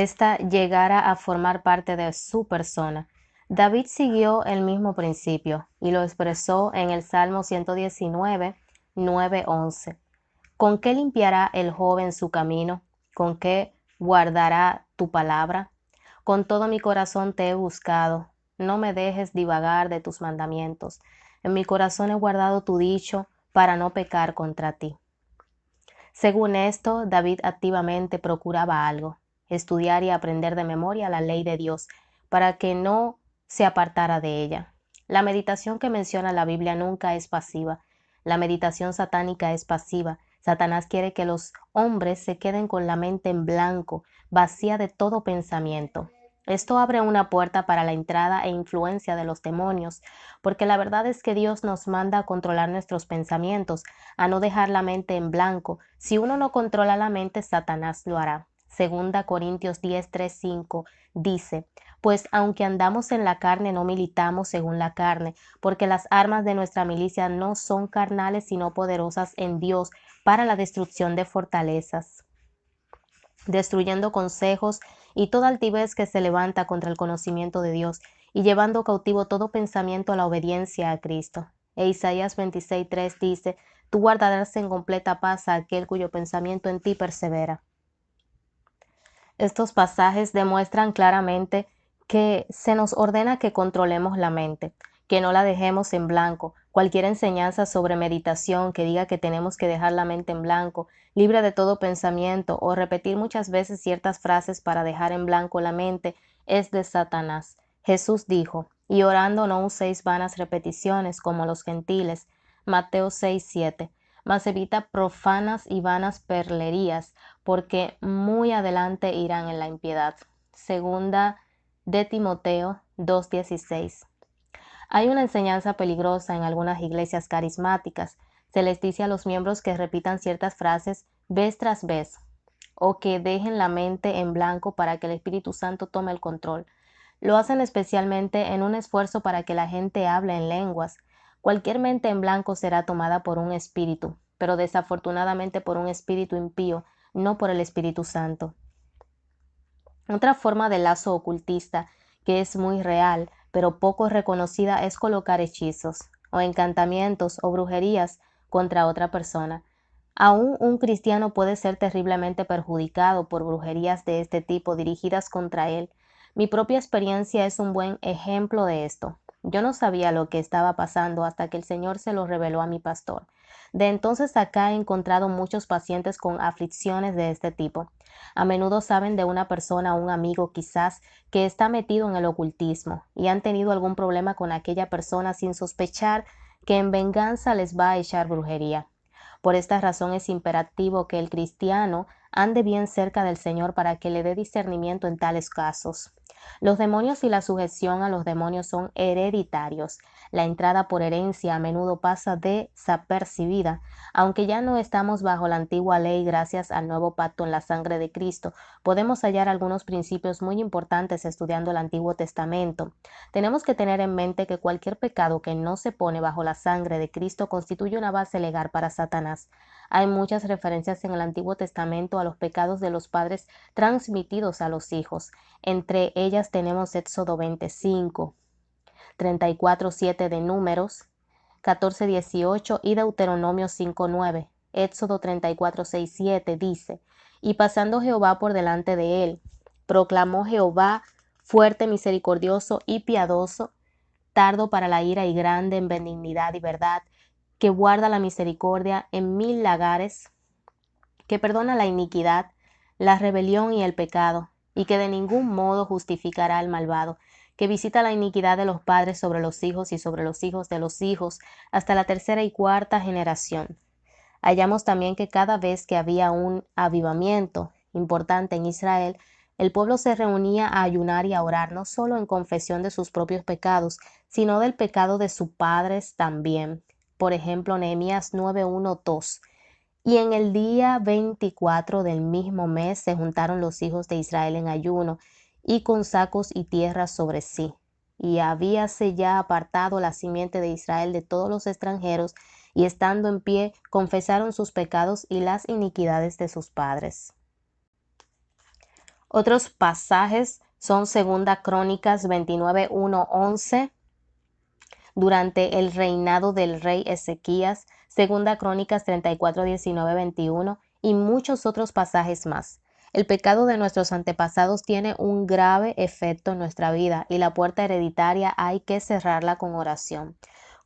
ésta llegara a formar parte de su persona. David siguió el mismo principio y lo expresó en el Salmo 119, 9-11. ¿Con qué limpiará el joven su camino? ¿Con qué guardará tu palabra? Con todo mi corazón te he buscado. No me dejes divagar de tus mandamientos. En mi corazón he guardado tu dicho para no pecar contra ti. Según esto, David activamente procuraba algo, estudiar y aprender de memoria la ley de Dios, para que no se apartara de ella. La meditación que menciona la Biblia nunca es pasiva. La meditación satánica es pasiva. Satanás quiere que los hombres se queden con la mente en blanco, vacía de todo pensamiento. Esto abre una puerta para la entrada e influencia de los demonios, porque la verdad es que Dios nos manda a controlar nuestros pensamientos, a no dejar la mente en blanco. Si uno no controla la mente, Satanás lo hará. Segunda Corintios 10:3-5 dice, pues aunque andamos en la carne, no militamos según la carne, porque las armas de nuestra milicia no son carnales, sino poderosas en Dios para la destrucción de fortalezas, destruyendo consejos y toda altivez que se levanta contra el conocimiento de Dios, y llevando cautivo todo pensamiento a la obediencia a Cristo. E Isaías 26:3 dice, tú guardarás en completa paz a aquel cuyo pensamiento en ti persevera. Estos pasajes demuestran claramente que se nos ordena que controlemos la mente, que no la dejemos en blanco. Cualquier enseñanza sobre meditación que diga que tenemos que dejar la mente en blanco, libre de todo pensamiento, o repetir muchas veces ciertas frases para dejar en blanco la mente, es de Satanás. Jesús dijo, y orando no uséis vanas repeticiones como los gentiles. Mateo 6:7. Mas evita profanas y vanas perlerías, porque muy adelante irán en la impiedad. Segunda de Timoteo 2:16. Hay una enseñanza peligrosa en algunas iglesias carismáticas. Se les dice a los miembros que repitan ciertas frases vez tras vez, o que dejen la mente en blanco para que el Espíritu Santo tome el control. Lo hacen especialmente en un esfuerzo para que la gente hable en lenguas. Cualquier mente en blanco será tomada por un espíritu, pero desafortunadamente por un espíritu impío, no por el Espíritu Santo. Otra forma de lazo ocultista que es muy real, pero poco reconocida, es colocar hechizos, o encantamientos, o brujerías contra otra persona. Aún un cristiano puede ser terriblemente perjudicado por brujerías de este tipo dirigidas contra él. Mi propia experiencia es un buen ejemplo de esto. Yo no sabía lo que estaba pasando hasta que el Señor se lo reveló a mi pastor. De entonces acá he encontrado muchos pacientes con aflicciones de este tipo. A menudo saben de una persona o un amigo quizás que está metido en el ocultismo y han tenido algún problema con aquella persona sin sospechar que en venganza les va a echar brujería. Por esta razón es imperativo que el cristiano ande bien cerca del Señor para que le dé discernimiento en tales casos. Los demonios y la sujeción a los demonios son hereditarios. La entrada por herencia a menudo pasa desapercibida. Aunque ya no estamos bajo la antigua ley gracias al nuevo pacto en la sangre de Cristo, podemos hallar algunos principios muy importantes estudiando el Antiguo Testamento. Tenemos que tener en mente que cualquier pecado que no se pone bajo la sangre de Cristo constituye una base legal para Satanás. Hay muchas referencias en el Antiguo Testamento a los pecados de los padres transmitidos a los hijos. Entre ellas tenemos Éxodo 25, 34:7 de Números, 14:18 y Deuteronomio 5:9. Éxodo 34:6-7 dice, y pasando Jehová por delante de él, proclamó Jehová fuerte, misericordioso y piadoso, tardo para la ira y grande en benignidad y verdad, que guarda la misericordia en mil lagares, que perdona la iniquidad, la rebelión y el pecado, y que de ningún modo justificará al malvado, que visita la iniquidad de los padres sobre los hijos y sobre los hijos de los hijos, hasta la tercera y cuarta generación. Hallamos también que cada vez que había un avivamiento importante en Israel, el pueblo se reunía a ayunar y a orar, no solo en confesión de sus propios pecados, sino del pecado de sus padres también. Por ejemplo, Nehemías 9:1-2. Y en el día 24 del mismo mes se juntaron los hijos de Israel en ayuno, y con sacos y tierras sobre sí. Y habíase ya apartado la simiente de Israel de todos los extranjeros, y estando en pie, confesaron sus pecados y las iniquidades de sus padres. Otros pasajes son Segunda Crónicas 29:1-11, durante el reinado del rey Ezequías, Segunda Crónicas 34:19-21 y muchos otros pasajes más. El pecado de nuestros antepasados tiene un grave efecto en nuestra vida y la puerta hereditaria hay que cerrarla con oración,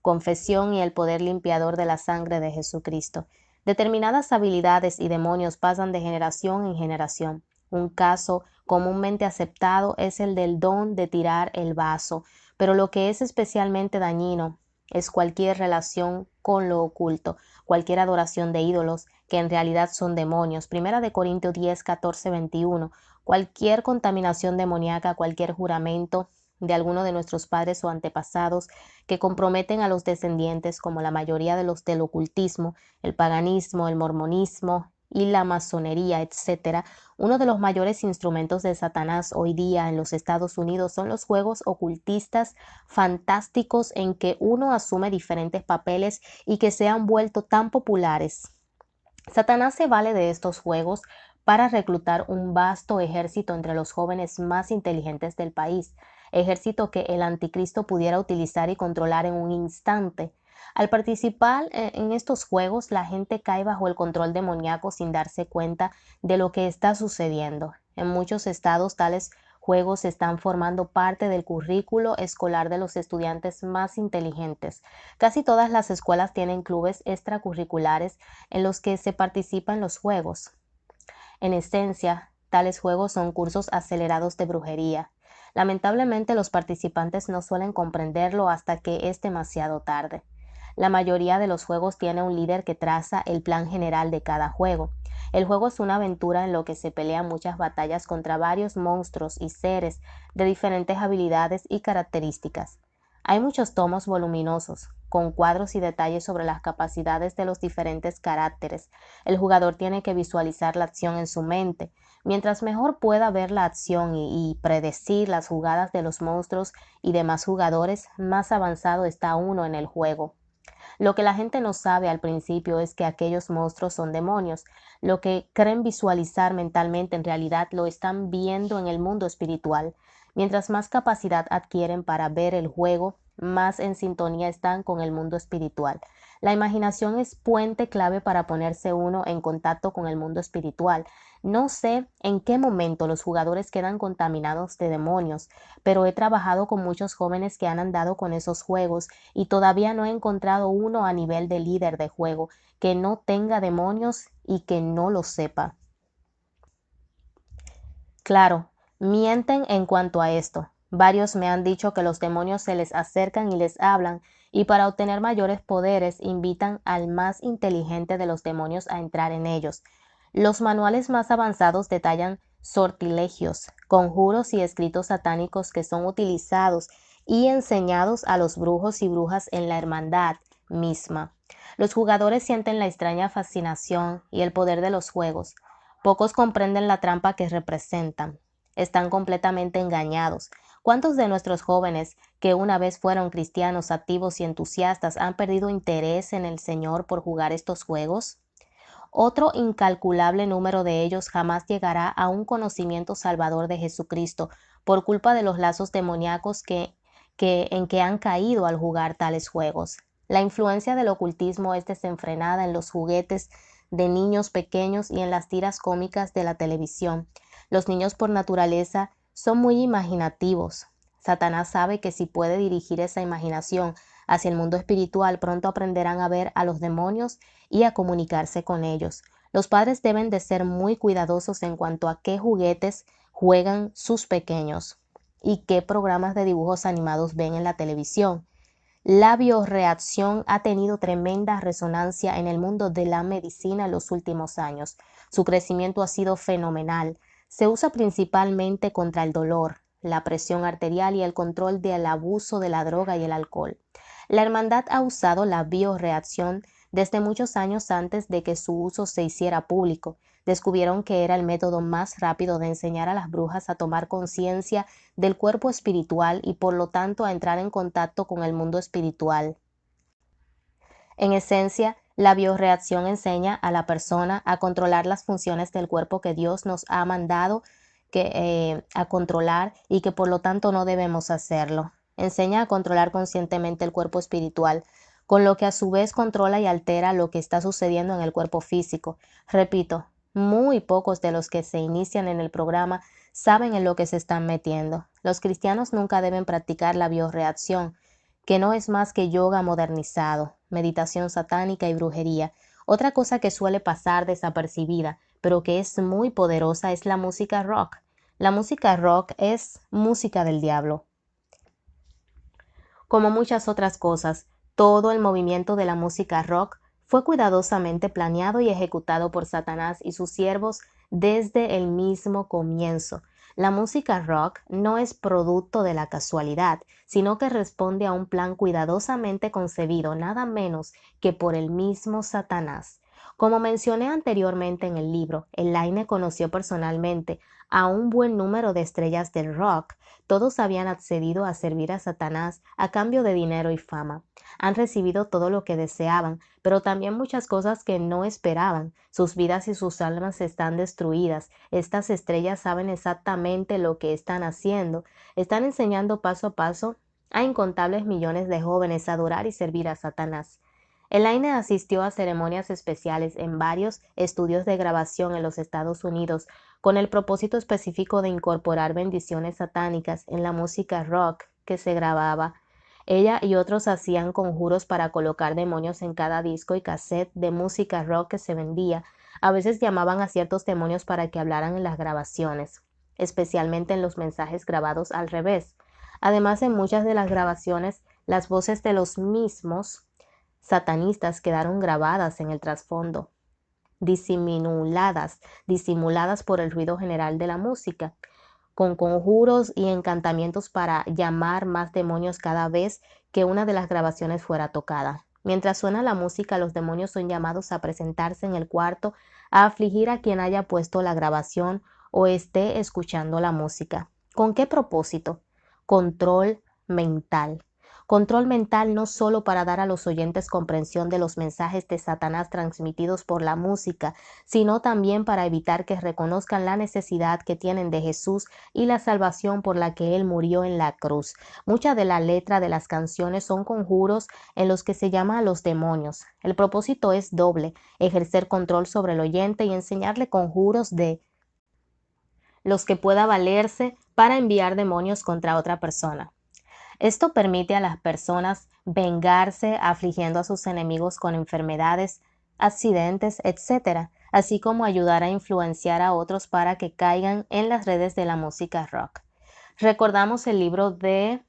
confesión y el poder limpiador de la sangre de Jesucristo. Determinadas habilidades y demonios pasan de generación en generación. Un caso comúnmente aceptado es el del don de tirar el vaso, pero lo que es especialmente dañino es cualquier relación con lo oculto, cualquier adoración de ídolos que en realidad son demonios. Primera de Corintios 10, 14, 21. Cualquier contaminación demoníaca, cualquier juramento de alguno de nuestros padres o antepasados que comprometen a los descendientes, como la mayoría de los del ocultismo, el paganismo, el mormonismo y la masonería, etcétera. Uno de los mayores instrumentos de Satanás hoy día en los Estados Unidos son los juegos ocultistas fantásticos en que uno asume diferentes papeles y que se han vuelto tan populares. Satanás se vale de estos juegos para reclutar un vasto ejército entre los jóvenes más inteligentes del país, ejército que el anticristo pudiera utilizar y controlar en un instante. Al participar en estos juegos, la gente cae bajo el control demoníaco sin darse cuenta de lo que está sucediendo. En muchos estados, tales juegos están formando parte del currículo escolar de los estudiantes más inteligentes. Casi todas las escuelas tienen clubes extracurriculares en los que se participa en los juegos. En esencia, tales juegos son cursos acelerados de brujería. Lamentablemente, los participantes no suelen comprenderlo hasta que es demasiado tarde. La mayoría de los juegos tiene un líder que traza el plan general de cada juego. El juego es una aventura en lo que se pelean muchas batallas contra varios monstruos y seres de diferentes habilidades y características. Hay muchos tomos voluminosos, con cuadros y detalles sobre las capacidades de los diferentes caracteres. El jugador tiene que visualizar la acción en su mente. Mientras mejor pueda ver la acción y predecir las jugadas de los monstruos y demás jugadores, más avanzado está uno en el juego. Lo que la gente no sabe al principio es que aquellos monstruos son demonios. Lo que creen visualizar mentalmente en realidad lo están viendo en el mundo espiritual. Mientras más capacidad adquieren para ver el juego, más en sintonía están con el mundo espiritual. La imaginación es puente clave para ponerse uno en contacto con el mundo espiritual. No sé en qué momento los jugadores quedan contaminados de demonios, pero he trabajado con muchos jóvenes que han andado con esos juegos y todavía no he encontrado uno a nivel de líder de juego que no tenga demonios y que no lo sepa. Claro, mienten en cuanto a esto. Varios me han dicho que los demonios se les acercan y les hablan, y para obtener mayores poderes invitan al más inteligente de los demonios a entrar en ellos. Los manuales más avanzados detallan sortilegios, conjuros y escritos satánicos que son utilizados y enseñados a los brujos y brujas en la hermandad misma. Los jugadores sienten la extraña fascinación y el poder de los juegos. Pocos comprenden la trampa que representan. Están completamente engañados. ¿Cuántos de nuestros jóvenes que una vez fueron cristianos activos y entusiastas han perdido interés en el Señor por jugar estos juegos? Otro incalculable número de ellos jamás llegará a un conocimiento salvador de Jesucristo por culpa de los lazos demoníacos en que han caído al jugar tales juegos. La influencia del ocultismo es desenfrenada en los juguetes de niños pequeños y en las tiras cómicas de la televisión. Los niños por naturaleza son muy imaginativos. Satanás sabe que si puede dirigir esa imaginación hacia el mundo espiritual, pronto aprenderán a ver a los demonios y a comunicarse con ellos. Los padres deben de ser muy cuidadosos en cuanto a qué juguetes juegan sus pequeños y qué programas de dibujos animados ven en la televisión. La bioreacción ha tenido tremenda resonancia en el mundo de la medicina en los últimos años. Su crecimiento ha sido fenomenal. Se usa principalmente contra el dolor, la presión arterial y el control del abuso de la droga y el alcohol. La hermandad ha usado la bioreacción desde muchos años antes de que su uso se hiciera público. Descubrieron que era el método más rápido de enseñar a las brujas a tomar conciencia del cuerpo espiritual y por lo tanto a entrar en contacto con el mundo espiritual. En esencia, la bioreacción enseña a la persona a controlar las funciones del cuerpo que Dios nos ha mandado a controlar y que por lo tanto no debemos hacerlo. Enseña a controlar conscientemente el cuerpo espiritual, con lo que a su vez controla y altera lo que está sucediendo en el cuerpo físico. Repito, muy pocos de los que se inician en el programa saben en lo que se están metiendo. Los cristianos nunca deben practicar la bioreacción, que no es más que yoga modernizado, meditación satánica y brujería. Otra cosa que suele pasar desapercibida, pero que es muy poderosa, es la música rock. La música rock es música del diablo. Como muchas otras cosas, todo el movimiento de la música rock fue cuidadosamente planeado y ejecutado por Satanás y sus siervos desde el mismo comienzo. La música rock no es producto de la casualidad, sino que responde a un plan cuidadosamente concebido, nada menos que por el mismo Satanás. Como mencioné anteriormente en el libro, Elaine conoció personalmente a un buen número de estrellas del rock. Todos habían accedido a servir a Satanás a cambio de dinero y fama. Han recibido todo lo que deseaban, pero también muchas cosas que no esperaban. Sus vidas y sus almas están destruidas. Estas estrellas saben exactamente lo que están haciendo. Están enseñando paso a paso a incontables millones de jóvenes a adorar y servir a Satanás. Elaine asistió a ceremonias especiales en varios estudios de grabación en los Estados Unidos con el propósito específico de incorporar bendiciones satánicas en la música rock que se grababa. Ella y otros hacían conjuros para colocar demonios en cada disco y cassette de música rock que se vendía. A veces llamaban a ciertos demonios para que hablaran en las grabaciones, especialmente en los mensajes grabados al revés. Además, en muchas de las grabaciones, las voces de los mismos satanistas quedaron grabadas en el trasfondo, disimuladas por el ruido general de la música, con conjuros y encantamientos para llamar más demonios cada vez que una de las grabaciones fuera tocada. Mientras suena la música, los demonios son llamados a presentarse en el cuarto, a afligir a quien haya puesto la grabación o esté escuchando la música. ¿Con qué propósito? Control mental. Control mental no solo para dar a los oyentes comprensión de los mensajes de Satanás transmitidos por la música, sino también para evitar que reconozcan la necesidad que tienen de Jesús y la salvación por la que Él murió en la cruz. Mucha de la letra de las canciones son conjuros en los que se llama a los demonios. El propósito es doble: ejercer control sobre el oyente y enseñarle conjuros de los que pueda valerse para enviar demonios contra otra persona. Esto permite a las personas vengarse afligiendo a sus enemigos con enfermedades, accidentes, etc., así como ayudar a influenciar a otros para que caigan en las redes de la música rock. Recordamos el libro de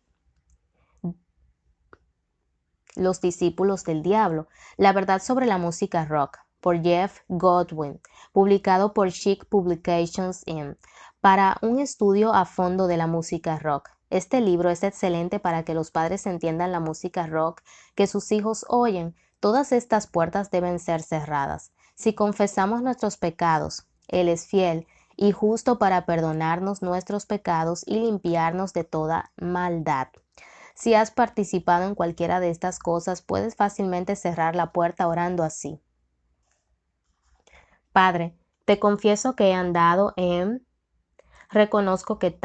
Los discípulos del diablo, La verdad sobre la música rock, por Jeff Godwin, publicado por Chic Publications Inc., para un estudio a fondo de la música rock. Este libro es excelente para que los padres entiendan la música rock que sus hijos oyen. Todas estas puertas deben ser cerradas. Si confesamos nuestros pecados, Él es fiel y justo para perdonarnos nuestros pecados y limpiarnos de toda maldad. Si has participado en cualquiera de estas cosas, puedes fácilmente cerrar la puerta orando así: Padre, te confieso que he andado en... Reconozco que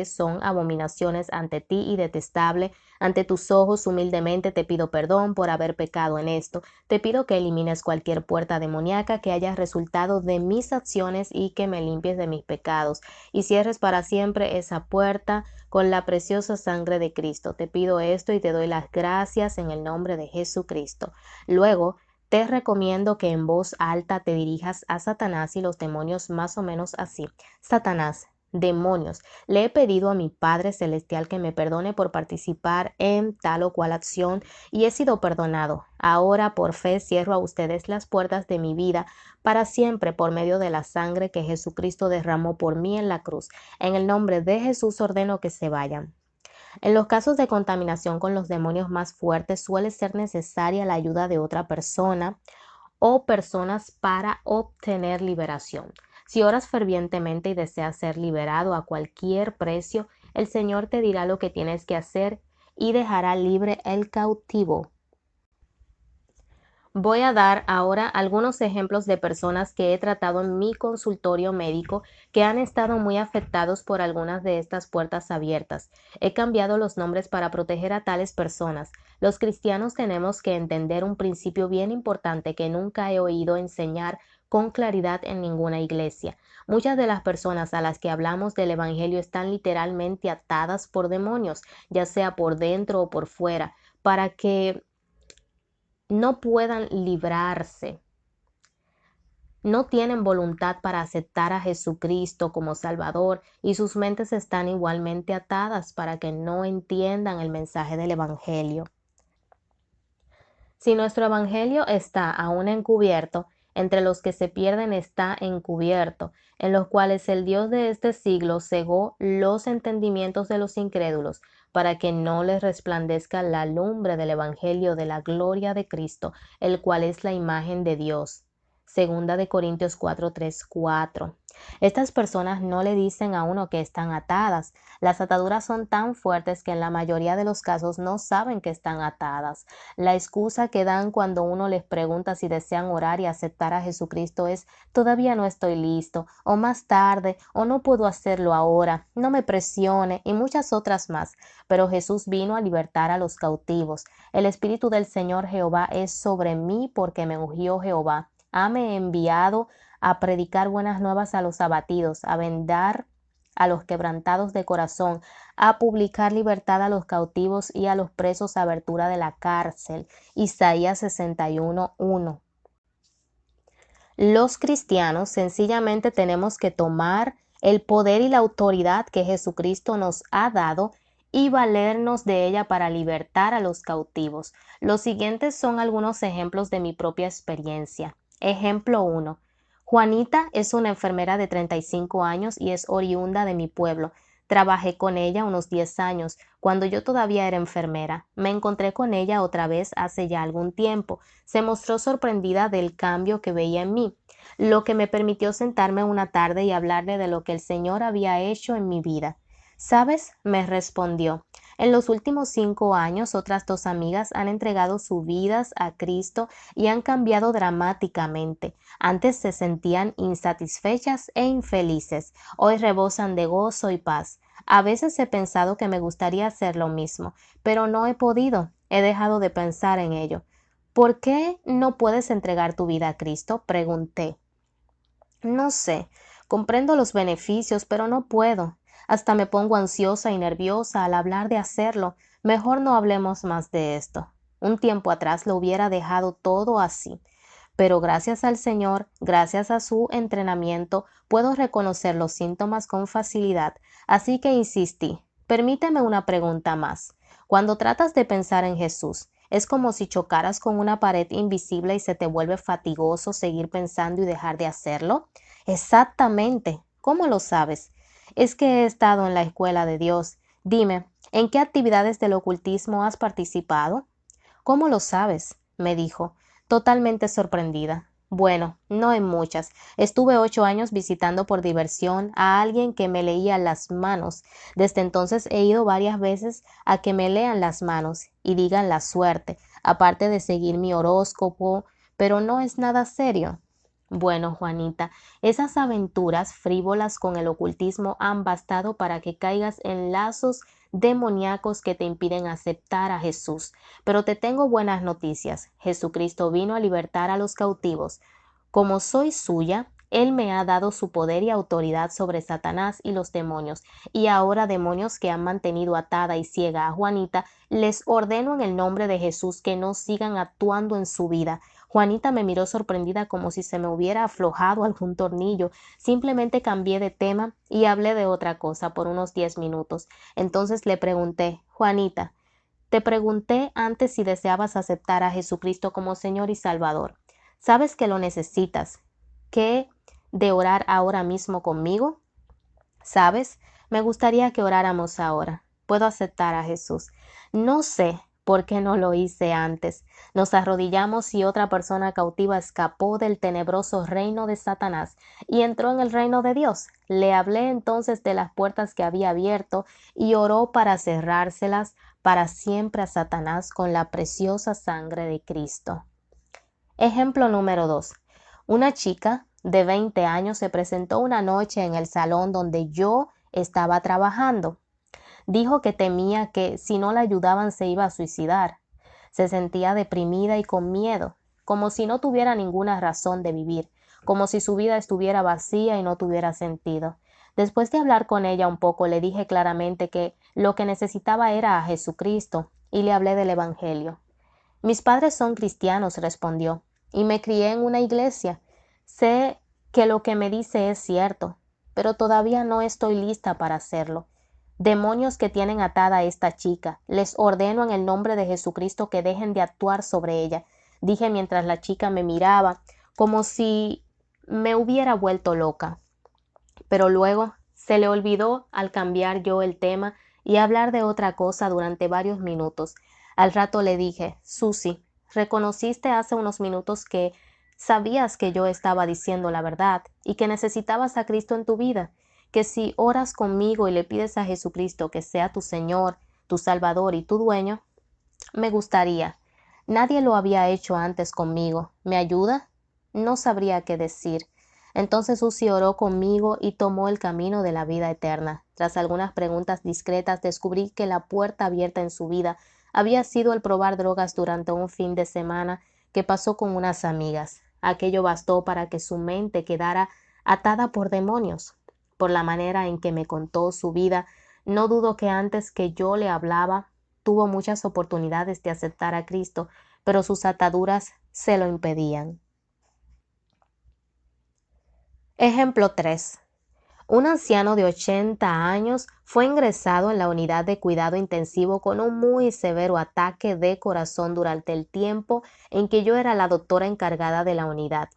son abominaciones ante ti y detestable ante tus ojos. Humildemente te pido perdón por haber pecado en esto. Te pido que elimines cualquier puerta demoníaca que haya resultado de mis acciones y que me limpies de mis pecados y cierres para siempre esa puerta con la preciosa sangre de Cristo. Te pido esto y te doy las gracias en el nombre de Jesucristo. Luego, te recomiendo que en voz alta te dirijas a Satanás y los demonios más o menos así: Satanás, demonios, le he pedido a mi Padre Celestial que me perdone por participar en tal o cual acción y he sido perdonado. Ahora por fe cierro a ustedes las puertas de mi vida para siempre por medio de la sangre que Jesucristo derramó por mí en la cruz. En el nombre de Jesús ordeno que se vayan. En los casos de contaminación con los demonios más fuertes suele ser necesaria la ayuda de otra persona o personas para obtener liberación. Si oras fervientemente y deseas ser liberado a cualquier precio, el Señor te dirá lo que tienes que hacer y dejará libre el cautivo. Voy a dar ahora algunos ejemplos de personas que he tratado en mi consultorio médico que han estado muy afectados por algunas de estas puertas abiertas. He cambiado los nombres para proteger a tales personas. Los cristianos tenemos que entender un principio bien importante que nunca he oído enseñar con claridad en ninguna iglesia. Muchas de las personas a las que hablamos del Evangelio están literalmente atadas por demonios, ya sea por dentro o por fuera, para que no puedan librarse. No tienen voluntad para aceptar a Jesucristo como Salvador y sus mentes están igualmente atadas para que no entiendan el mensaje del Evangelio. Si nuestro Evangelio está aún encubierto, entre los que se pierden está encubierto, en los cuales el Dios de este siglo cegó los entendimientos de los incrédulos, para que no les resplandezca la lumbre del Evangelio de la gloria de Cristo, el cual es la imagen de Dios. Segunda de Corintios 4, 3, 4. Estas personas no le dicen a uno que están atadas. Las ataduras son tan fuertes que en la mayoría de los casos no saben que están atadas. La excusa que dan cuando uno les pregunta si desean orar y aceptar a Jesucristo es todavía no estoy listo, o más tarde, o no puedo hacerlo ahora, no me presione, y muchas otras más. Pero Jesús vino a libertar a los cautivos. El Espíritu del Señor Jehová es sobre mí porque me ungió Jehová. Hame enviado a predicar buenas nuevas a los abatidos, a vendar a los quebrantados de corazón, a publicar libertad a los cautivos y a los presos abertura de la cárcel. Isaías 61:1. Los cristianos sencillamente tenemos que tomar el poder y la autoridad que Jesucristo nos ha dado y valernos de ella para libertar a los cautivos. Los siguientes son algunos ejemplos de mi propia experiencia. Ejemplo 1. Juanita es una enfermera de 35 años y es oriunda de mi pueblo. Trabajé con ella unos 10 años, cuando yo todavía era enfermera. Me encontré con ella otra vez hace ya algún tiempo. Se mostró sorprendida del cambio que veía en mí, lo que me permitió sentarme una tarde y hablarle de lo que el Señor había hecho en mi vida. ¿Sabes? Me respondió. En los últimos 5 años, otras 2 amigas han entregado sus vidas a Cristo y han cambiado dramáticamente. Antes se sentían insatisfechas e infelices. Hoy rebosan de gozo y paz. A veces he pensado que me gustaría hacer lo mismo, pero no he podido. He dejado de pensar en ello. ¿Por qué no puedes entregar tu vida a Cristo? Pregunté. No sé, comprendo los beneficios, pero no puedo. Hasta me pongo ansiosa y nerviosa al hablar de hacerlo. Mejor no hablemos más de esto. Un tiempo atrás lo hubiera dejado todo así. Pero gracias al Señor, gracias a su entrenamiento, puedo reconocer los síntomas con facilidad. Así que insistí. Permíteme una pregunta más. Cuando tratas de pensar en Jesús, ¿es como si chocaras con una pared invisible y se te vuelve fatigoso seguir pensando y dejar de hacerlo? Exactamente. ¿Cómo lo sabes? Es que he estado en la escuela de Dios. Dime, ¿en qué actividades del ocultismo has participado? ¿Cómo lo sabes? Me dijo, totalmente sorprendida. Bueno, no en muchas. Estuve 8 años visitando por diversión a alguien que me leía las manos. Desde entonces he ido varias veces a que me lean las manos y digan la suerte, aparte de seguir mi horóscopo, pero no es nada serio. Bueno, Juanita, esas aventuras frívolas con el ocultismo han bastado para que caigas en lazos demoníacos que te impiden aceptar a Jesús. Pero te tengo buenas noticias. Jesucristo vino a libertar a los cautivos. Como soy suya, Él me ha dado su poder y autoridad sobre Satanás y los demonios. Y ahora, demonios que han mantenido atada y ciega a Juanita, les ordeno en el nombre de Jesús que no sigan actuando en su vida. Juanita me miró sorprendida como si se me hubiera aflojado algún tornillo. Simplemente cambié de tema y hablé de otra cosa por unos 10 minutos. Entonces le pregunté, Juanita, te pregunté antes si deseabas aceptar a Jesucristo como Señor y Salvador. ¿Sabes que lo necesitas? ¿Qué de orar ahora mismo conmigo? ¿Sabes? Me gustaría que oráramos ahora. Puedo aceptar a Jesús. No sé por qué no lo hice antes. Nos arrodillamos y otra persona cautiva escapó del tenebroso reino de Satanás y entró en el reino de Dios. Le hablé entonces de las puertas que había abierto y oró para cerrárselas para siempre a Satanás con la preciosa sangre de Cristo. Ejemplo número 2. Una chica de 20 años se presentó una noche en el salón donde yo estaba trabajando. Dijo que temía que si no la ayudaban se iba a suicidar. Se sentía deprimida y con miedo, como si no tuviera ninguna razón de vivir, como si su vida estuviera vacía y no tuviera sentido. Después de hablar con ella un poco, le dije claramente que lo que necesitaba era a Jesucristo y le hablé del Evangelio. Mis padres son cristianos, respondió, y me crié en una iglesia. Sé que lo que me dice es cierto, pero todavía no estoy lista para hacerlo. Demonios que tienen atada a esta chica, les ordeno en el nombre de Jesucristo que dejen de actuar sobre ella, dije mientras la chica me miraba, como si me hubiera vuelto loca. Pero luego se le olvidó al cambiar yo el tema y hablar de otra cosa durante varios minutos. Al rato le dije, Susie, reconociste hace unos minutos que sabías que yo estaba diciendo la verdad y que necesitabas a Cristo en tu vida, que si oras conmigo y le pides a Jesucristo que sea tu Señor, tu Salvador y tu dueño, me gustaría. Nadie lo había hecho antes conmigo. ¿Me ayuda? No sabría qué decir. Entonces Susi oró conmigo y tomó el camino de la vida eterna. Tras algunas preguntas discretas descubrí que la puerta abierta en su vida había sido el probar drogas durante un fin de semana que pasó con unas amigas. Aquello bastó para que su mente quedara atada por demonios. Por la manera en que me contó su vida, no dudo que antes que yo le hablaba, tuvo muchas oportunidades de aceptar a Cristo, pero sus ataduras se lo impedían. Ejemplo 3. Un anciano de 80 años fue ingresado en la unidad de cuidado intensivo con un muy severo ataque de corazón durante el tiempo en que yo era la doctora encargada de la unidad.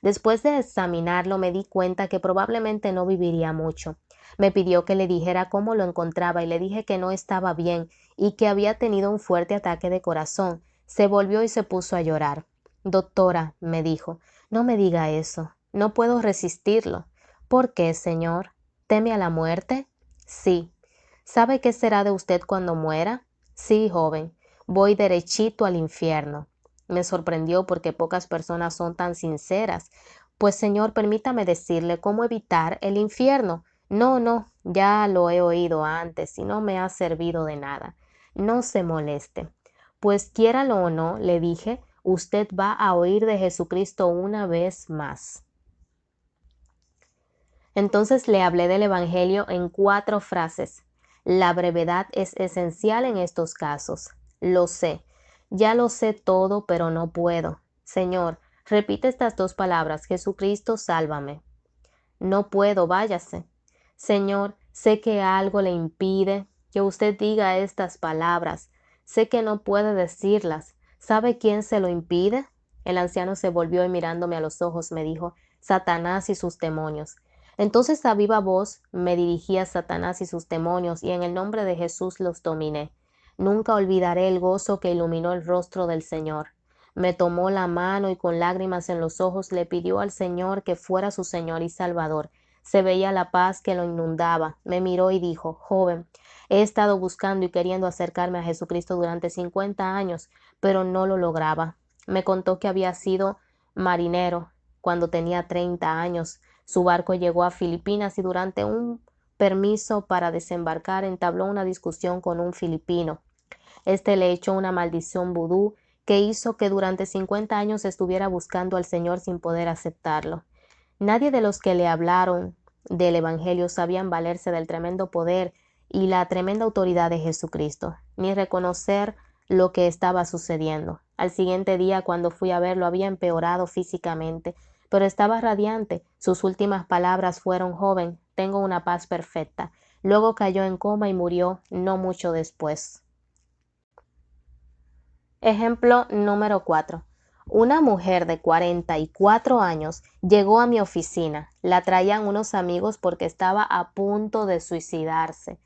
Después de examinarlo me di cuenta que probablemente no viviría mucho. Me pidió que le dijera cómo lo encontraba y le dije que no estaba bien y que había tenido un fuerte ataque de corazón. Se volvió y se puso a llorar. Doctora, me dijo, no me diga eso. No puedo resistirlo. ¿Por qué, señor? ¿Teme a la muerte? Sí. ¿Sabe qué será de usted cuando muera? Sí, joven. Voy derechito al infierno. Me sorprendió porque pocas personas son tan sinceras. Pues, señor, permítame decirle cómo evitar el infierno. No, no, ya lo he oído antes y no me ha servido de nada. No se moleste. Pues quiéralo o no, le dije, usted va a oír de Jesucristo una vez más. Entonces le hablé del Evangelio en 4 frases. La brevedad es esencial en estos casos. Lo sé. Ya lo sé todo, pero no puedo. Señor, repite estas 2 palabras. Jesucristo, sálvame. No puedo, váyase. Señor, sé que algo le impide que usted diga estas palabras. Sé que no puede decirlas. ¿Sabe quién se lo impide? El anciano se volvió y mirándome a los ojos me dijo, Satanás y sus demonios. Entonces a viva voz me dirigí a Satanás y sus demonios y en el nombre de Jesús los dominé. Nunca olvidaré el gozo que iluminó el rostro del Señor. Me tomó la mano y con lágrimas en los ojos le pidió al Señor que fuera su Señor y Salvador. Se veía la paz que lo inundaba. Me miró y dijo, joven, he estado buscando y queriendo acercarme a Jesucristo durante 50 años, pero no lo lograba. Me contó que había sido marinero cuando tenía 30 años. Su barco llegó a Filipinas y durante un permiso para desembarcar entabló una discusión con un filipino. Este le echó una maldición vudú que hizo que durante 50 años estuviera buscando al Señor sin poder aceptarlo. Nadie de los que le hablaron del Evangelio sabían valerse del tremendo poder y la tremenda autoridad de Jesucristo, ni reconocer lo que estaba sucediendo. Al siguiente día, cuando fui a verlo, había empeorado físicamente, pero estaba radiante. Sus últimas palabras fueron, joven, tengo una paz perfecta. Luego cayó en coma y murió no mucho después. Ejemplo número 4. Una mujer de 44 años llegó a mi oficina. La traían unos amigos porque estaba a punto de suicidarse.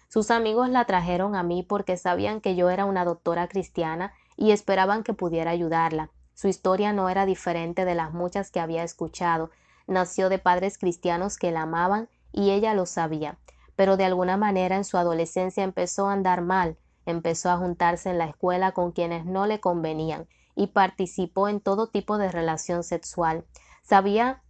Sus amigos la trajeron a mí porque sabían que yo era una doctora cristiana y esperaban que pudiera ayudarla. Su historia no era diferente de las muchas que había escuchado. Nació de padres cristianos que la amaban y ella lo sabía. Pero de alguna manera en su adolescencia empezó a andar mal. Empezó a juntarse en la escuela con quienes no le convenían y participó en todo tipo de relación sexual. Sabía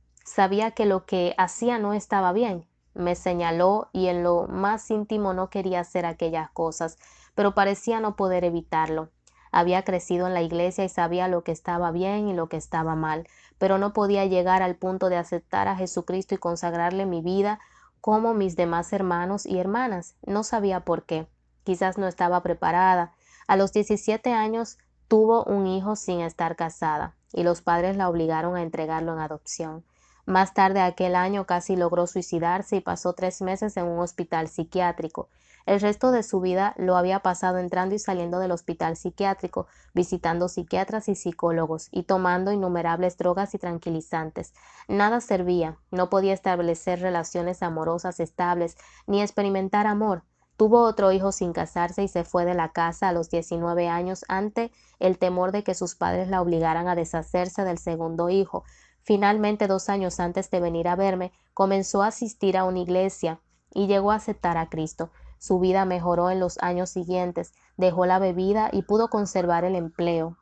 que lo que hacía no estaba bien. Me señaló y en lo más íntimo no quería hacer aquellas cosas, pero parecía no poder evitarlo. Había crecido en la iglesia y sabía lo que estaba bien y lo que estaba mal, pero no podía llegar al punto de aceptar a Jesucristo y consagrarle mi vida como mis demás hermanos y hermanas. No sabía por qué. Quizás no estaba preparada. A los 17 años tuvo un hijo sin estar casada, y los padres la obligaron a entregarlo en adopción. Más tarde aquel año casi logró suicidarse y pasó 3 meses en un hospital psiquiátrico. El resto de su vida lo había pasado entrando y saliendo del hospital psiquiátrico, visitando psiquiatras y psicólogos, y tomando innumerables drogas y tranquilizantes. Nada servía, no podía establecer relaciones amorosas estables, ni experimentar amor. Tuvo otro hijo sin casarse y se fue de la casa a los 19 años ante el temor de que sus padres la obligaran a deshacerse del segundo hijo. Finalmente, 2 años antes de venir a verme, comenzó a asistir a una iglesia y llegó a aceptar a Cristo. Su vida mejoró en los años siguientes, dejó la bebida y pudo conservar el empleo.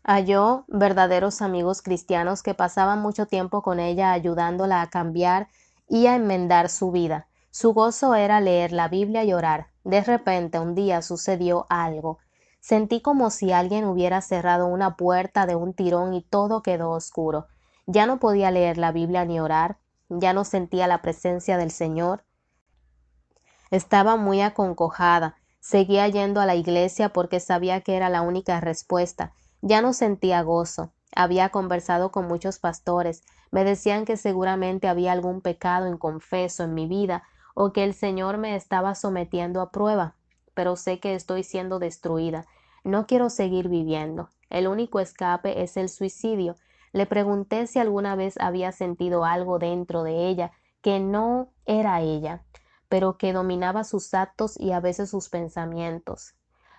Halló verdaderos amigos cristianos que pasaban mucho tiempo con ella ayudándola a cambiar y a enmendar su vida. Su gozo era leer la Biblia y orar. De repente, un día sucedió algo. Sentí como si alguien hubiera cerrado una puerta de un tirón y todo quedó oscuro. Ya no podía leer la Biblia ni orar, ya no sentía la presencia del Señor. Estaba muy aconcojada. Seguía yendo a la iglesia porque sabía que era la única respuesta. Ya no sentía gozo. Había conversado con muchos pastores. Me decían que seguramente había algún pecado inconfeso en mi vida o que el Señor me estaba sometiendo a prueba. Pero sé que estoy siendo destruida. No quiero seguir viviendo. El único escape es el suicidio. Le pregunté si alguna vez había sentido algo dentro de ella que no era ella, pero que dominaba sus actos y a veces sus pensamientos.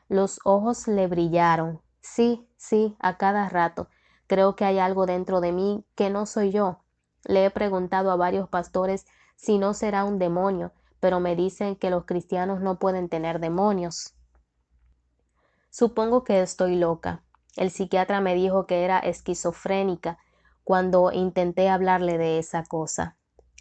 Los ojos le brillaron. Sí, sí, a cada rato. Creo que hay algo dentro de mí que no soy yo. Le he preguntado a varios pastores si no será un demonio, pero me dicen que los cristianos no pueden tener demonios. Supongo que estoy loca. El psiquiatra me dijo que era esquizofrénica cuando intenté hablarle de esa cosa.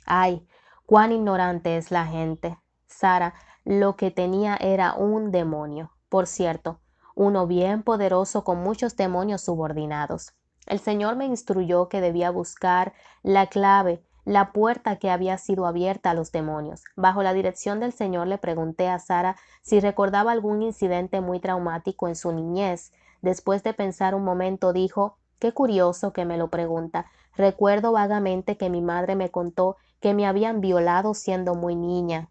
Ay, cuán ignorante es la gente. Sara, lo que tenía era un demonio. Por cierto, uno bien poderoso con muchos demonios subordinados. El Señor me instruyó que debía buscar la clave, la puerta que había sido abierta a los demonios. Bajo la dirección del Señor le pregunté a Sara si recordaba algún incidente muy traumático en su niñez. Después de pensar un momento dijo: «Qué curioso que me lo pregunta. Recuerdo vagamente que mi madre me contó que me habían violado siendo muy niña.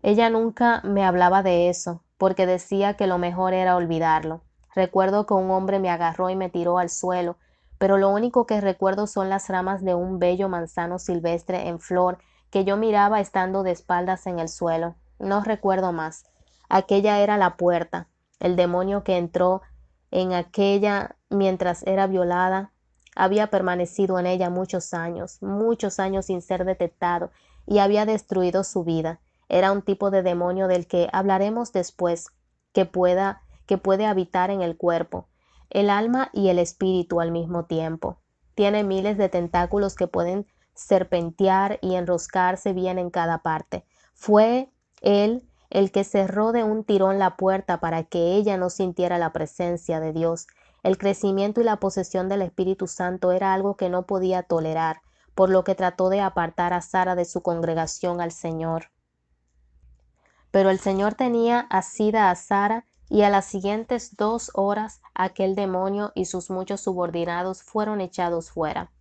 Ella nunca me hablaba de eso, porque decía que lo mejor era olvidarlo. Recuerdo que un hombre me agarró y me tiró al suelo, pero lo único que recuerdo son las ramas de un bello manzano silvestre en flor que yo miraba estando de espaldas en el suelo. No recuerdo más. Aquella era la puerta. El demonio que entró en aquella mientras era violada había permanecido en ella muchos años sin ser detectado, y había destruido su vida. Era un tipo de demonio del que hablaremos después, que puede habitar en el cuerpo, el alma y el espíritu al mismo tiempo. Tiene miles de tentáculos que pueden serpentear y enroscarse bien en cada parte. Fue él el que cerró de un tirón la puerta para que ella no sintiera la presencia de Dios. El crecimiento y la posesión del Espíritu Santo era algo que no podía tolerar, por lo que trató de apartar a Sara de su congregación al Señor. Pero el Señor tenía asida a Sara, y a las siguientes 2 horas aquel demonio y sus muchos subordinados fueron echados fuera.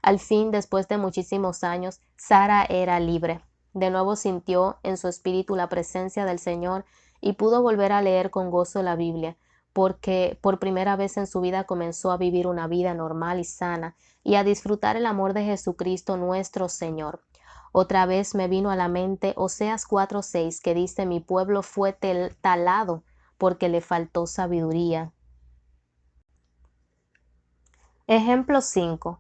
Al fin, después de muchísimos años, Sara era libre. De nuevo sintió en su espíritu la presencia del Señor y pudo volver a leer con gozo la Biblia, porque por primera vez en su vida comenzó a vivir una vida normal y sana y a disfrutar el amor de Jesucristo nuestro Señor. Otra vez me vino a la mente Oseas 4:6, que dice: «Mi pueblo fue talado porque le faltó sabiduría». Ejemplo 5.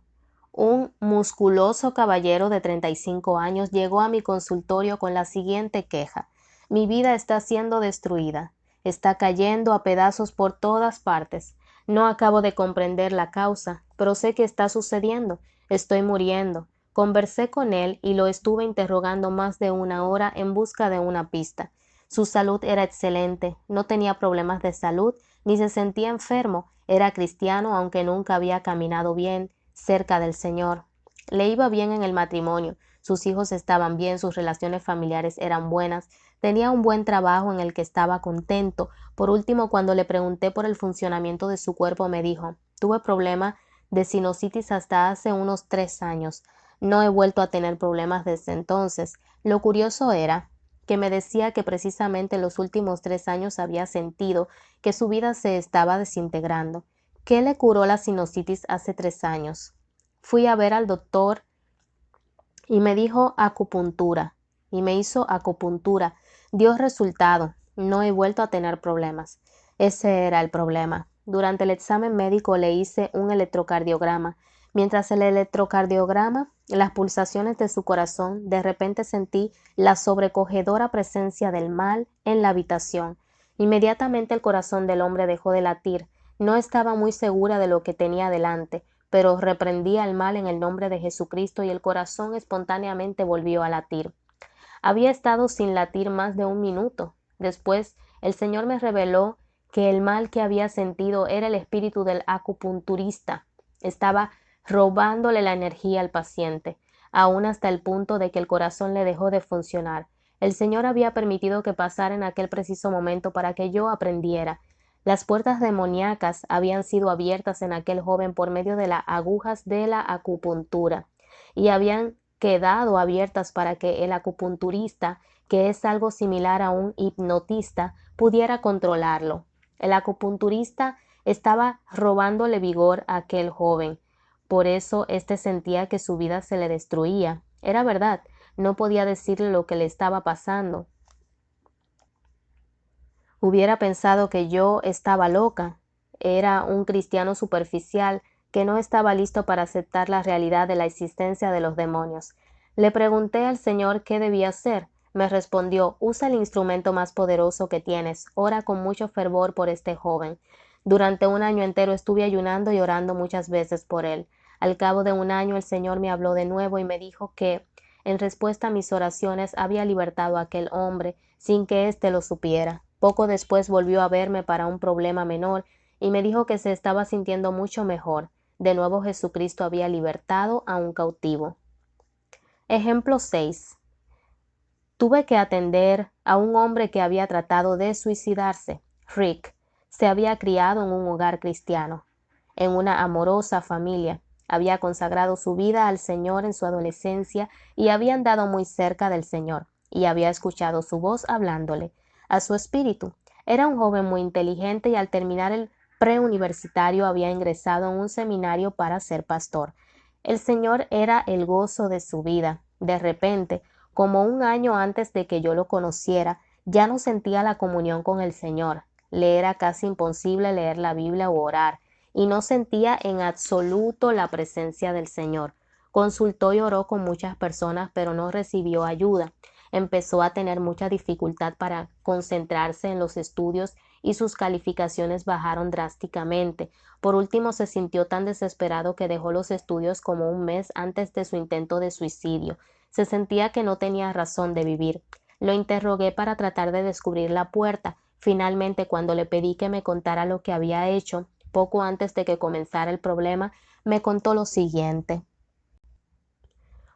Un musculoso caballero de 35 años llegó a mi consultorio con la siguiente queja: «Mi vida está siendo destruida. Está cayendo a pedazos por todas partes. No acabo de comprender la causa, pero sé que está sucediendo. Estoy muriendo. Conversé con él y lo estuve interrogando más de una hora en busca de una pista. Su salud era excelente, no tenía problemas de salud, ni se sentía enfermo, era cristiano aunque nunca había caminado bien cerca del Señor. Le iba bien en el matrimonio, sus hijos estaban bien, sus relaciones familiares eran buenas, tenía un buen trabajo en el que estaba contento. Por último, cuando le pregunté por el funcionamiento de su cuerpo, me dijo, tuve problema de sinusitis hasta hace unos 3 años. No he vuelto a tener problemas desde entonces. Lo curioso era que me decía que precisamente en los últimos 3 años había sentido que su vida se estaba desintegrando. ¿Qué le curó la sinusitis hace 3 años? Fui a ver al doctor y me dijo acupuntura, y me hizo acupuntura. Dio resultado. No he vuelto a tener problemas. Ese era el problema. Durante el examen médico le hice un electrocardiograma. Mientras el electrocardiograma, las pulsaciones de su corazón, de repente sentí la sobrecogedora presencia del mal en la habitación. Inmediatamente el corazón del hombre dejó de latir. No estaba muy segura de lo que tenía delante, pero reprendí al mal en el nombre de Jesucristo y el corazón espontáneamente volvió a latir. Había estado sin latir más de un minuto. Después, el Señor me reveló que el mal que había sentido era el espíritu del acupunturista. Estaba robándole la energía al paciente, aún hasta el punto de que el corazón le dejó de funcionar. El Señor había permitido que pasara en aquel preciso momento para que yo aprendiera. Las puertas demoníacas habían sido abiertas en aquel joven por medio de las agujas de la acupuntura y habían quedado abiertas para que el acupunturista, que es algo similar a un hipnotista, pudiera controlarlo. El acupunturista estaba robándole vigor a aquel joven. Por eso éste sentía que su vida se le destruía. Era verdad, no podía decirle lo que le estaba pasando. Hubiera pensado que yo estaba loca. Era un cristiano superficial que no estaba listo para aceptar la realidad de la existencia de los demonios. Le pregunté al Señor qué debía hacer. Me respondió, usa el instrumento más poderoso que tienes, ora con mucho fervor por este joven. Durante un año entero estuve ayunando y orando muchas veces por él. Al cabo de un año el Señor me habló de nuevo y me dijo que, en respuesta a mis oraciones, había libertado a aquel hombre sin que éste lo supiera. Poco después volvió a verme para un problema menor y me dijo que se estaba sintiendo mucho mejor. De nuevo Jesucristo había libertado a un cautivo. Ejemplo 6. Tuve que atender a un hombre que había tratado de suicidarse. Rick se había criado en un hogar cristiano, en una amorosa familia. Había consagrado su vida al Señor en su adolescencia y había andado muy cerca del Señor, y había escuchado su voz hablándole a su espíritu. Era un joven muy inteligente y al terminar el preuniversitario había ingresado en un seminario para ser pastor. El Señor era el gozo de su vida. De repente, como un año antes de que yo lo conociera, ya no sentía la comunión con el Señor. Le era casi imposible leer la Biblia o orar, y no sentía en absoluto la presencia del Señor. Consultó y oró con muchas personas, pero no recibió ayuda. Empezó a tener mucha dificultad para concentrarse en los estudios y sus calificaciones bajaron drásticamente. Por último, se sintió tan desesperado que dejó los estudios como un mes antes de su intento de suicidio. Se sentía que no tenía razón de vivir. Lo interrogué para tratar de descubrir la puerta. Finalmente, cuando le pedí que me contara lo que había hecho, poco antes de que comenzara el problema, me contó lo siguiente.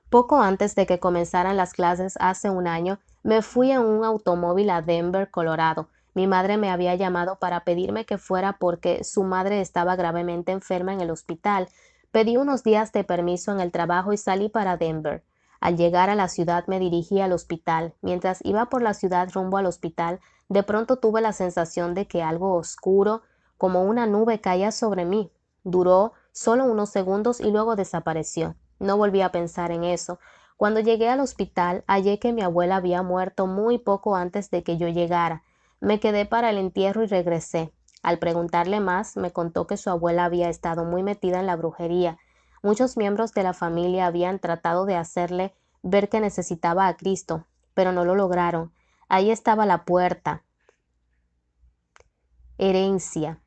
Poco antes de que comenzaran las clases hace un año, me fui en un automóvil a Denver, Colorado. Mi madre me había llamado para pedirme que fuera porque su madre estaba gravemente enferma en el hospital. Pedí unos días de permiso en el trabajo y salí para Denver. Al llegar a la ciudad me dirigí al hospital. Mientras iba por la ciudad rumbo al hospital, de pronto tuve la sensación de que algo oscuro, como una nube, caía sobre mí. Duró solo unos segundos y luego desapareció. No volví a pensar en eso. Cuando llegué al hospital, hallé que mi abuela había muerto muy poco antes de que yo llegara. Me quedé para el entierro y regresé. Al preguntarle más, me contó que su abuela había estado muy metida en la brujería. Muchos miembros de la familia habían tratado de hacerle ver que necesitaba a Cristo, pero no lo lograron. Ahí estaba la puerta. herencia.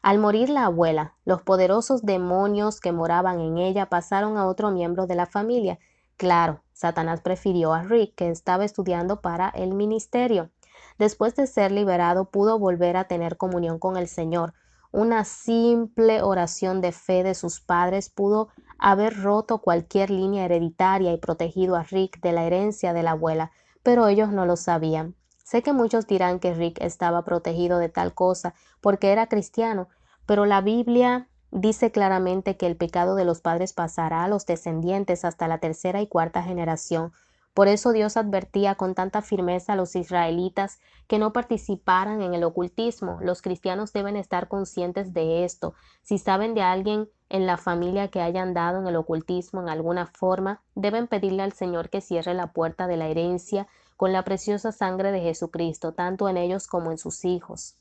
Al morir la abuela, los poderosos demonios que moraban en ella pasaron a otro miembro de la familia. Claro, Satanás prefirió a Rick, que estaba estudiando para el ministerio. Después de ser liberado, pudo volver a tener comunión con el Señor. Una simple oración de fe de sus padres pudo haber roto cualquier línea hereditaria y protegido a Rick de la herencia de la abuela, pero ellos no lo sabían. Sé que muchos dirán que Rick estaba protegido de tal cosa porque era cristiano, pero la Biblia dice claramente que el pecado de los padres pasará a los descendientes hasta la tercera y cuarta generación. Por eso Dios advertía con tanta firmeza a los israelitas que no participaran en el ocultismo. Los cristianos deben estar conscientes de esto. Si saben de alguien en la familia que haya andado en el ocultismo en alguna forma, deben pedirle al Señor que cierre la puerta de la herencia con la preciosa sangre de Jesucristo, tanto en ellos como en sus hijos.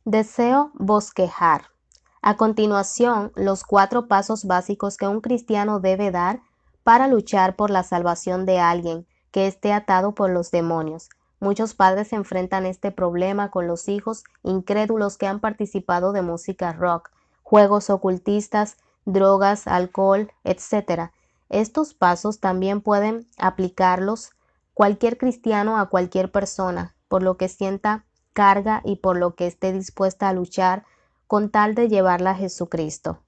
Deseo bosquejar. A continuación, los 4 pasos básicos que un cristiano debe dar para luchar por la salvación de alguien que esté atado por los demonios. Muchos padres enfrentan este problema con los hijos incrédulos que han participado de música rock, juegos ocultistas, drogas, alcohol, etc. Estos pasos también pueden aplicarlos cualquier cristiano a cualquier persona, por lo que sienta carga y por lo que esté dispuesta a luchar con tal de llevarla a Jesucristo.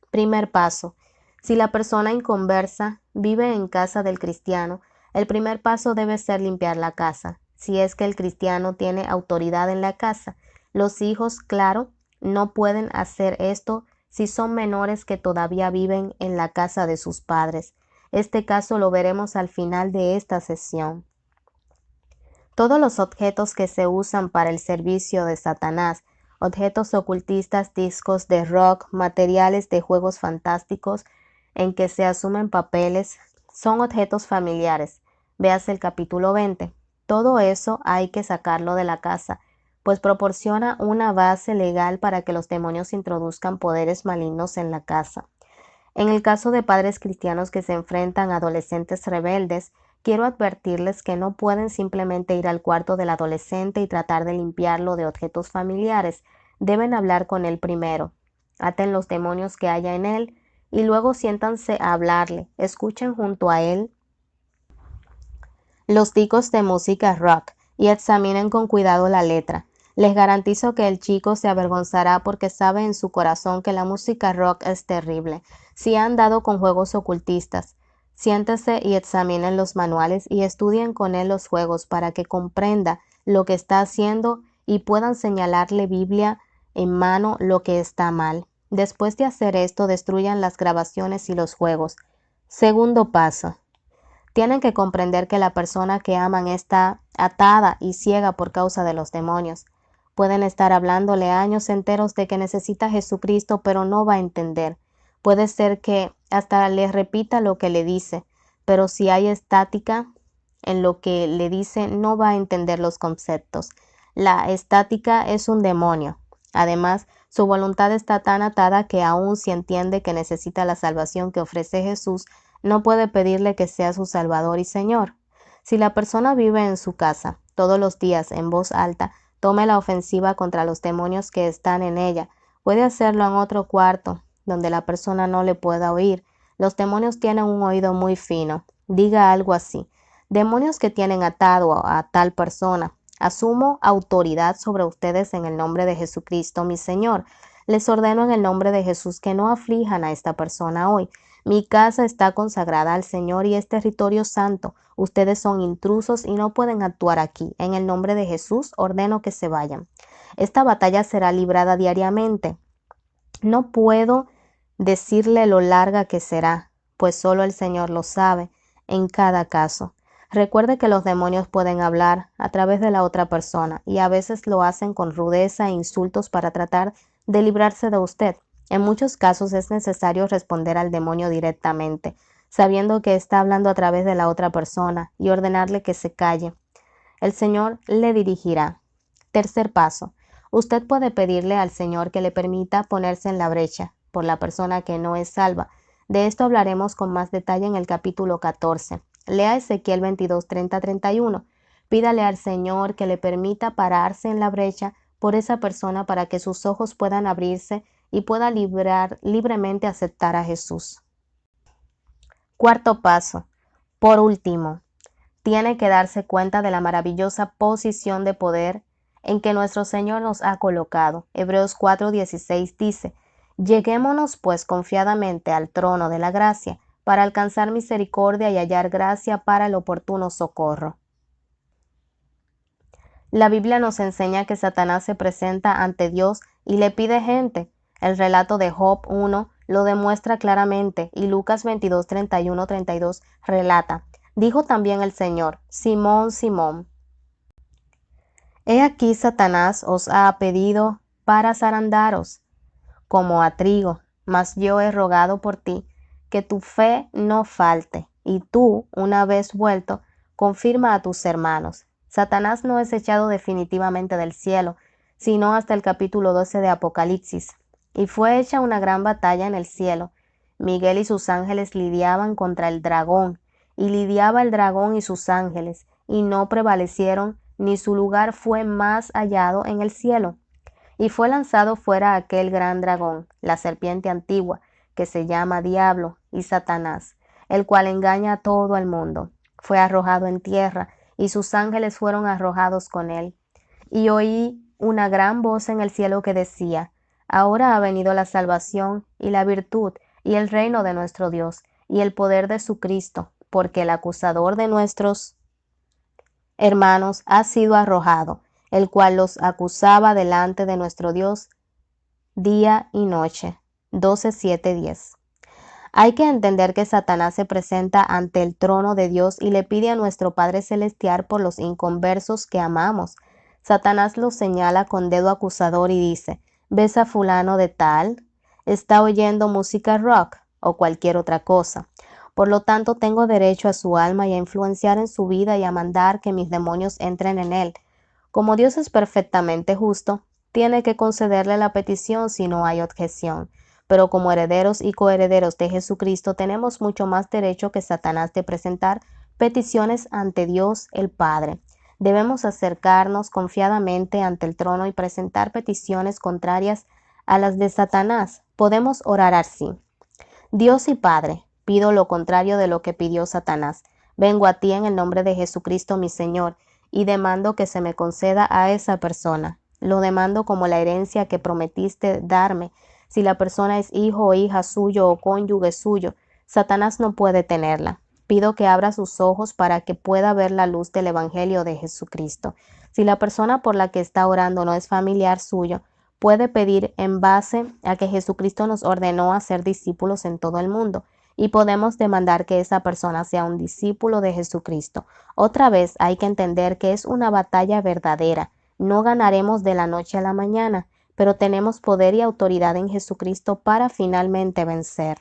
Primer paso. Si la persona inconversa vive en casa del cristiano, el primer paso debe ser limpiar la casa. Si es que el cristiano tiene autoridad en la casa, los hijos, claro, no pueden hacer esto si son menores que todavía viven en la casa de sus padres. Este caso lo veremos al final de esta sesión. Todos los objetos que se usan para el servicio de Satanás, objetos ocultistas, discos de rock, materiales de juegos fantásticos en que se asumen papeles, son objetos familiares. Véase el capítulo 20. Todo eso hay que sacarlo de la casa, pues proporciona una base legal para que los demonios introduzcan poderes malignos en la casa. En el caso de padres cristianos que se enfrentan a adolescentes rebeldes, quiero advertirles que no pueden simplemente ir al cuarto del adolescente y tratar de limpiarlo de objetos familiares. Deben hablar con él primero. Aten los demonios que haya en él y luego siéntanse a hablarle. Escuchen junto a él los discos de música rock y examinen con cuidado la letra. Les garantizo que el chico se avergonzará porque sabe en su corazón que la música rock es terrible. Si han dado con juegos ocultistas, siéntese y examinen los manuales y estudien con él los juegos para que comprenda lo que está haciendo y puedan señalarle Biblia en mano lo que está mal. Después de hacer esto, destruyan las grabaciones y los juegos. Segundo paso. Tienen que comprender que la persona que aman está atada y ciega por causa de los demonios. Pueden estar hablándole años enteros de que necesita a Jesucristo, pero no va a entender. Puede ser que hasta le repita lo que le dice, pero si hay estática en lo que le dice, no va a entender los conceptos. La estática es un demonio. Además, su voluntad está tan atada que aun si entiende que necesita la salvación que ofrece Jesús, no puede pedirle que sea su Salvador y Señor. Si la persona vive en su casa todos los días en voz alta, tome la ofensiva contra los demonios que están en ella. Puede hacerlo en otro cuarto, donde la persona no le pueda oír. Los demonios tienen un oído muy fino. Diga algo así. Demonios que tienen atado a tal persona. Asumo autoridad sobre ustedes en el nombre de Jesucristo, mi Señor. Les ordeno en el nombre de Jesús que no aflijan a esta persona hoy. Mi casa está consagrada al Señor y es territorio santo. Ustedes son intrusos y no pueden actuar aquí. En el nombre de Jesús ordeno que se vayan. Esta batalla será librada diariamente. No puedo decirle lo larga que será, pues solo el Señor lo sabe en cada caso. Recuerde que los demonios pueden hablar a través de la otra persona y a veces lo hacen con rudeza e insultos para tratar de librarse de usted. En muchos casos es necesario responder al demonio directamente, sabiendo que está hablando a través de la otra persona y ordenarle que se calle. El Señor le dirigirá. Tercer paso. Usted puede pedirle al Señor que le permita ponerse en la brecha por la persona que no es salva. De esto hablaremos con más detalle en el capítulo 14. Lea Ezequiel 22, 30, 31. Pídale al Señor que le permita pararse en la brecha por esa persona para que sus ojos puedan abrirse y pueda libremente aceptar a Jesús. Cuarto paso. Por último, tiene que darse cuenta de la maravillosa posición de poder en que nuestro Señor nos ha colocado. Hebreos 4:16 dice: Lleguémonos pues confiadamente al trono de la gracia, para alcanzar misericordia y hallar gracia para el oportuno socorro. La Biblia nos enseña que Satanás se presenta ante Dios y le pide gente. El relato de Job 1 lo demuestra claramente y Lucas 22:31-32 relata: Dijo también el Señor: Simón, Simón, he aquí Satanás os ha pedido para zarandaros como a trigo, mas yo he rogado por ti, que tu fe no falte, y tú, una vez vuelto, confirma a tus hermanos. Satanás no es echado definitivamente del cielo, sino hasta el capítulo 12 de Apocalipsis, y fue hecha una gran batalla en el cielo. Miguel y sus ángeles lidiaban contra el dragón, y lidiaba el dragón y sus ángeles, y no prevalecieron, ni su lugar fue más hallado en el cielo. Y fue lanzado fuera aquel gran dragón, la serpiente antigua, que se llama Diablo y Satanás, el cual engaña a todo el mundo. Fue arrojado en tierra, y sus ángeles fueron arrojados con él. Y oí una gran voz en el cielo que decía: Ahora ha venido la salvación, y la virtud, y el reino de nuestro Dios, y el poder de su Cristo, porque el acusador de nuestros hermanos ha sido arrojado, el cual los acusaba delante de nuestro Dios día y noche. 12:7-10. Hay que entender que Satanás se presenta ante el trono de Dios y le pide a nuestro Padre Celestial por los inconversos que amamos. Satanás los señala con dedo acusador y dice: ¿Ves a fulano de tal? ¿Está oyendo música rock o cualquier otra cosa? Por lo tanto, tengo derecho a su alma y a influenciar en su vida y a mandar que mis demonios entren en él. Como Dios es perfectamente justo, tiene que concederle la petición si no hay objeción. Pero como herederos y coherederos de Jesucristo tenemos mucho más derecho que Satanás de presentar peticiones ante Dios el Padre. Debemos acercarnos confiadamente ante el trono y presentar peticiones contrarias a las de Satanás. Podemos orar así: Dios y Padre, pido lo contrario de lo que pidió Satanás. Vengo a ti en el nombre de Jesucristo mi Señor, y demando que se me conceda a esa persona. Lo demando como la herencia que prometiste darme. Si la persona es hijo o hija suyo o cónyuge suyo, Satanás no puede tenerla. Pido que abra sus ojos para que pueda ver la luz del Evangelio de Jesucristo. Si la persona por la que está orando no es familiar suyo, puede pedir en base a que Jesucristo nos ordenó a ser discípulos en todo el mundo, y podemos demandar que esa persona sea un discípulo de Jesucristo. Otra vez hay que entender que es una batalla verdadera. No ganaremos de la noche a la mañana, pero tenemos poder y autoridad en Jesucristo para finalmente vencer.